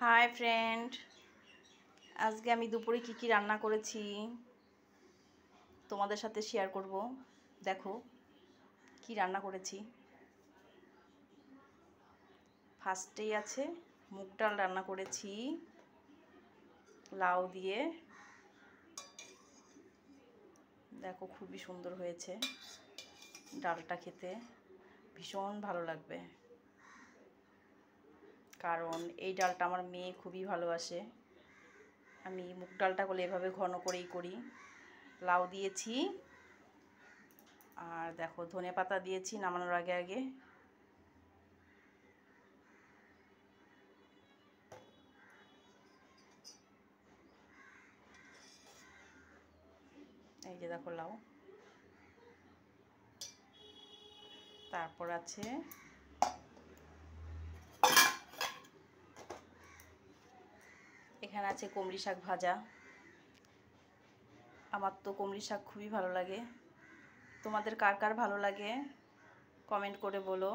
Hi friend, আজকে আমি দুপুরে কি রান্না করেছি তোমাদের সাথে শেয়ার করব। দেখো কি রান্না করেছি। ফার্স্টেই আছে মুগ ডাল রান্না করেছি লাউ দিয়ে। দেখো খুবই সুন্দর হয়েছে, ডালটা খেতে ভীষণ ভালো লাগবে, কারণ এই ডালটা আমার মেয়ে খুবই ভালোবাসে। আমি মুগ ডালটা করলে এভাবে ঘন করেই করি। লাউ দিয়েছি, আর দেখো ধনেপাতা দিয়েছি নামানোর আগে আগে। এই যে দেখো লাউ, তারপর আছে এখানে আছে কুমড়ি শাক ভাজা। আমার তো কুমড়ি শাক খুবই ভালো লাগে, তোমাদের কার কার ভালো লাগে কমেন্ট করে বলো।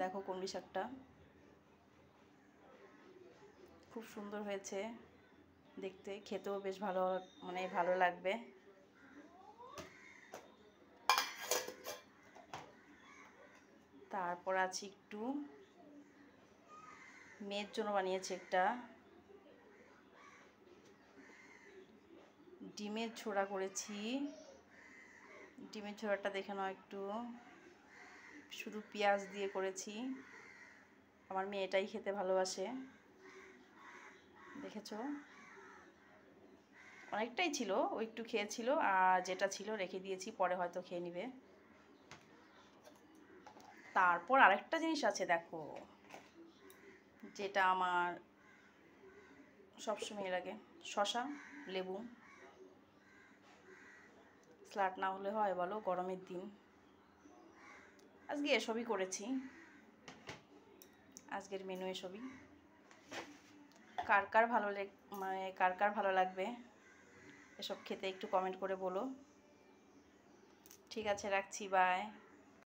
দেখো কুমড়ি শাকটা খুব সুন্দর হয়েছে দেখতে, খেতেও বেশ ভালো, মানে ভালো লাগবে। তারপর আছে একটু মেয়ের জন্য বানিয়েছি একটা ডিমের ছোড়া করেছি। ডিমের ছোড়াটা দেখে নাও একটু, শুধু পেঁয়াজ দিয়ে করেছি। আমার মেয়ে এটাই খেতে ভালোবাসে, দেখেছো অনেকটাই ছিল, ও একটু খেয়েছিল, আর যেটা ছিল রেখে দিয়েছি, পরে হয়তো খেয়ে নিবে। তারপর আরেকটা জিনিস আছে দেখো, যেটা আমার সবসময় লাগে, শসা লেবু। স্যালাড না হলে হয় বলো, গরমের দিন। আজকে এসবই করেছি, আজকের মেনু এসবই। কার কার ভালো মানে কার কার ভালো লাগবে এসব খেতে একটু কমেন্ট করে বলো। ঠিক আছে, রাখছি, বাই।